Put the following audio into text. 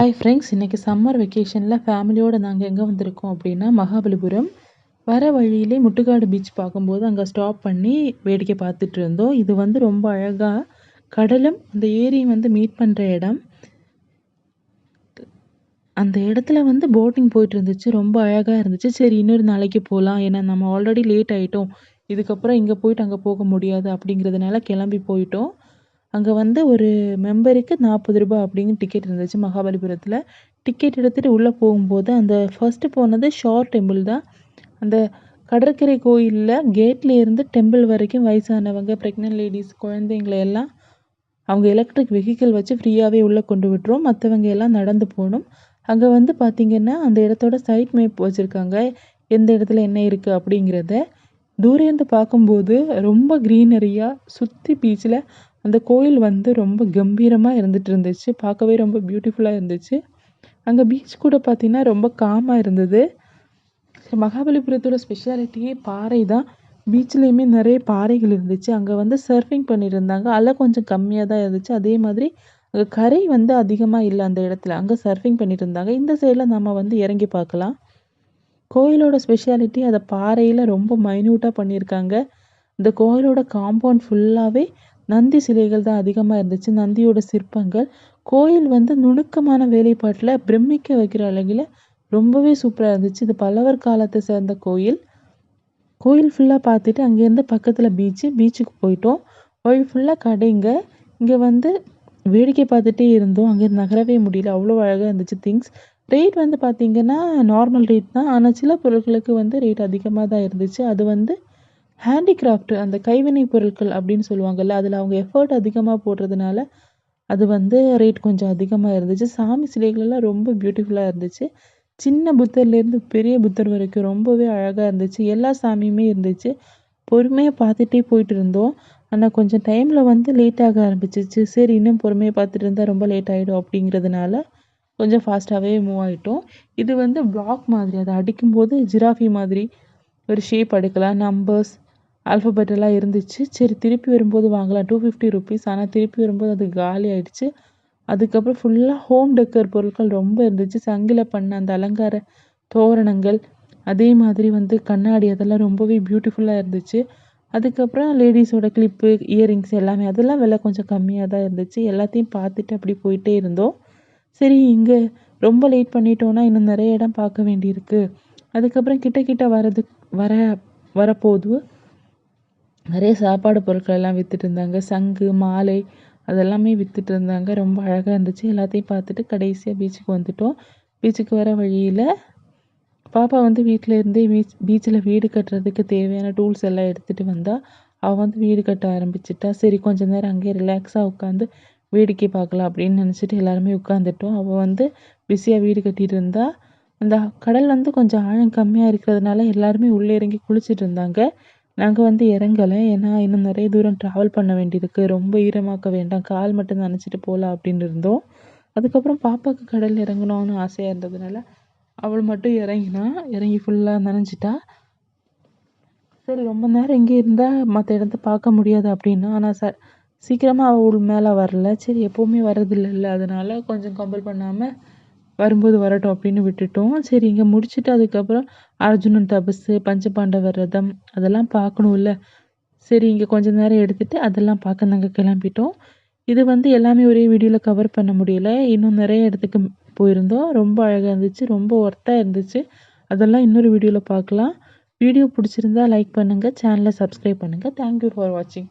Hi friends, இன்றைக்கி summer வெக்கேஷனில் ஃபேமிலியோடு நாங்கள் எங்கே வந்திருக்கோம் அப்படின்னா மகாபலிபுரம். வர வழியிலே முட்டுக்காடு பீச் பார்க்கும்போது அங்கே ஸ்டாப் பண்ணி வேடிக்கை பார்த்துட்டு இருந்தோம். இது வந்து ரொம்ப அழகாக கடலும் அந்த ஏரியும் வந்து மீட் பண்ணுற இடம். அந்த இடத்துல வந்து போட்டிங் போயிட்டு இருந்துச்சு, ரொம்ப அழகாக இருந்துச்சு. சரி, இன்னொரு நாளைக்கு போகலாம், ஏன்னா நம்ம ஆல்ரெடி லேட் ஆகிட்டோம், இதுக்கப்புறம் இங்கே போயிட்டு அங்கே போக முடியாது அப்படிங்கிறதுனால கிளம்பி போயிட்டோம். அங்கே வந்து ஒரு மெம்பருக்கு ₹40 அப்படிங்கிற டிக்கெட் இருந்துச்சு மகாபலிபுரத்தில். டிக்கெட் எடுத்துகிட்டு உள்ளே போகும்போது அந்த ஃபஸ்ட்டு போனது ஷார் டெம்பிள் தான். அந்த கடற்கரை கோயிலில் கேட்டில் இருந்து டெம்பிள் வரைக்கும் வயசானவங்க, ப்ரெக்னென்ட் லேடிஸ், குழந்தைங்களை எல்லாம் அவங்க எலக்ட்ரிக் வெஹிக்கிள் வச்சு ஃப்ரீயாகவே உள்ளே கொண்டு விட்டுரும். மற்றவங்க எல்லாம் நடந்து போகணும். அங்கே வந்து பார்த்திங்கன்னா அந்த இடத்தோட சைட் மேப் வச்சுருக்காங்க, எந்த இடத்துல என்ன இருக்குது அப்படிங்கிறத. தூரேந்து பார்க்கும்போது ரொம்ப க்ரீனரியாக சுற்றி பீச்சில் அந்த கோயில் வந்து ரொம்ப கம்பீரமாக இருந்துகிட்டு இருந்துச்சு. பார்க்கவே ரொம்ப பியூட்டிஃபுல்லாக இருந்துச்சு. அங்கே பீச் கூட பார்த்திங்கன்னா ரொம்ப காமாக இருந்தது. மகாபலிபுரத்தோட ஸ்பெஷாலிட்டியே பாறை தான். பீச்லேயுமே நிறைய பாறைகள் இருந்துச்சு. அங்கே வந்து சர்ஃபிங் பண்ணியிருந்தாங்க. அலை கொஞ்சம் கம்மியாக தான் இருந்துச்சு. அதே மாதிரி அங்கே கரை வந்து அதிகமாக இல்லை அந்த இடத்துல. அங்கே சர்ஃபிங் பண்ணிட்டு இருந்தாங்க. இந்த சைடில் நம்ம வந்து இறங்கி பார்க்கலாம். கோயிலோட ஸ்பெஷாலிட்டி அதை பாறையில் ரொம்ப மைன்யூட்டாக பண்ணியிருக்காங்க. இந்த கோயிலோட காம்பவுண்ட் ஃபுல்லாகவே நந்தி சிலைகள் தான் அதிகமாக இருந்துச்சு, நந்தியோட சிற்பங்கள். கோயில் வந்து நுணுக்கமான வேலைப்பாட்டில் பிரமிக்க வைக்கிற அழகில் ரொம்பவே சூப்பராக இருந்துச்சு. இது பல்லவர் காலத்தை சேர்ந்த கோயில். கோயில் ஃபுல்லாக பார்த்துட்டு அங்கேருந்து பக்கத்தில் பீச்சுக்கு போயிட்டோம். வழி ஃபுல்லாக கடைங்க. இங்கே வந்து வேடிக்கை பார்த்துட்டே இருந்தோம். அங்கேருந்து நகரவே முடியல, அவ்வளோ அழகாக இருந்துச்சு திங்ஸ். ரேட் வந்து பார்த்திங்கன்னா நார்மல் ரேட் தான். ஆனால் சில பொருட்களுக்கு வந்து ரேட் அதிகமாக தான் இருந்துச்சு. அது வந்து ஹேண்டிகிராஃப்ட், அந்த கைவினை பொருட்கள் அப்படின்னு சொல்லுவாங்கள்ல, அதில் அவங்க எஃபர்ட் அதிகமாக போடுறதுனால அது வந்து ரேட் கொஞ்சம் அதிகமாக இருந்துச்சு. சாமி சிலைகளெல்லாம் ரொம்ப பியூட்டிஃபுல்லாக இருந்துச்சு. சின்ன புத்தர்லேருந்து பெரிய புத்தர் வரைக்கும் ரொம்பவே அழகாக இருந்துச்சு. எல்லா சாமியுமே இருந்துச்சு. பொறுமையாக பார்த்துட்டே போயிட்டு இருந்தோம். ஆனால் கொஞ்சம் டைமில் வந்து லேட்டாக ஆரம்பிச்சிச்சு. சரி, இன்னும் பொறுமையாக பார்த்துட்டு இருந்தால் ரொம்ப லேட் ஆகிடும் அப்படிங்கிறதுனால கொஞ்சம் ஃபாஸ்ட்டாகவே மூவ் ஆகிட்டோம். இது வந்து பிளாக் மாதிரி, அதை அடிக்கும்போது ஜிராஃபி மாதிரி ஒரு ஷேப் எடுக்கலாம். நம்பர்ஸ், ஆல்ஃபபெட் எல்லாம் இருந்துச்சு. சரி, திருப்பி வரும்போது வாங்கலாம், ₹250. ஆனால் திருப்பி வரும்போது அது காலி ஆகிடுச்சு. அதுக்கப்புறம் ஃபுல்லாக ஹோம் டெக்கர் பொருட்கள் ரொம்ப இருந்துச்சு. சங்கில் பண்ண அந்த அலங்கார தோரணங்கள், அதே மாதிரி வந்து கண்ணாடி, அதெல்லாம் ரொம்பவே பியூட்டிஃபுல்லாக இருந்துச்சு. அதுக்கப்புறம் லேடிஸோட கிளிப்பு, இயரிங்ஸ் எல்லாமே, அதெல்லாம் விலை கொஞ்சம் கம்மியாக தான் இருந்துச்சு. எல்லாத்தையும் பார்த்துட்டு அப்படி போயிட்டே இருந்தோம். சரி, இங்கே ரொம்ப லேட் பண்ணிட்டோன்னா இன்னும் நிறைய இடம் பார்க்க வேண்டியிருக்கு. அதுக்கப்புறம் கிட்ட வரப்போது நிறைய சாப்பாடு பொருட்கள் எல்லாம் விற்றுட்டு இருந்தாங்க. சங்கு, மாலை, அதெல்லாமே விற்றுட்டு இருந்தாங்க. ரொம்ப அழகாக இருந்துச்சு. எல்லாத்தையும் பார்த்துட்டு கடைசியாக பீச்சுக்கு வந்துட்டோம். பீச்சுக்கு வர வழியில் பாப்பா வந்து வீட்டில் இருந்தே பீச்சில் வீடு கட்டுறதுக்கு தேவையான டூல்ஸ் எல்லாம் எடுத்துகிட்டு வந்தால் அவள் வந்து வீடு கட்ட ஆரம்பிச்சிட்டா. சரி, கொஞ்சம் நேரம் அங்கேயே ரிலாக்ஸாக உட்காந்து வேடிக்கை பார்க்கலாம் அப்படின்னு நினச்சிட்டு எல்லாருமே உட்காந்துட்டோம். அவள் வந்து பிஸியாக வீடு கட்டிகிட்டு இருந்தா. அந்த கடல் வந்து கொஞ்சம் ஆழம் கம்மியாக இருக்கிறதுனால எல்லாருமே உள்ளே இறங்கி குளிச்சுட்டு இருந்தாங்க. நாங்கள் வந்து இறங்கலை, ஏன்னா இன்னும் நிறைய தூரம் ட்ராவல் பண்ண வேண்டியிருக்கு, ரொம்ப ஈரமாக்க வேண்டாம், கால் மட்டும் நனைச்சிட்டு போகலாம் அப்படின்னு இருந்தோம். அதுக்கப்புறம் பாப்பாவுக்கு கடல் இறங்கணும்னு ஆசையாக இருந்ததுனால அவள் மட்டும் இறங்கி ஃபுல்லாக நனைஞ்சிட்டா. சரி, ரொம்ப நேரம் இங்கே இருந்தால் மற்ற இடத்த பார்க்க முடியாது அப்படின்னா, ஆனால் சீக்கிரமாக அவள் மேலே வரல. சரி, எப்போவுமே வர்றதில்லைல்ல, அதனால் கொஞ்சம் கம்பல் பண்ணாமல் வரும்போது வரட்டும் அப்படின்னு விட்டுட்டோம். சரி, இங்கே முடிச்சுட்டு அதுக்கப்புறம் அர்ஜுனன் தபசு, பஞ்சபாண்டவர் ரதம், அதெல்லாம் பார்க்கணும்ல. சரி, இங்கே கொஞ்சம் நேரம் எடுத்துகிட்டு அதெல்லாம் பார்க்க நாங்கள் கிளம்பிட்டோம். இது வந்து எல்லாமே ஒரே வீடியோவில் கவர் பண்ண முடியல. இன்னும் நிறைய இடத்துக்கு போயிருந்தோம். ரொம்ப அழகாக இருந்துச்சு, ரொம்ப ஒர்த்தாக இருந்துச்சு. அதெல்லாம் இன்னொரு வீடியோவில் பார்க்கலாம். வீடியோ பிடிச்சிருந்தா லைக் பண்ணுங்கள், சேனலை சப்ஸ்கிரைப் பண்ணுங்கள். தேங்க்யூ ஃபார் வாட்சிங்.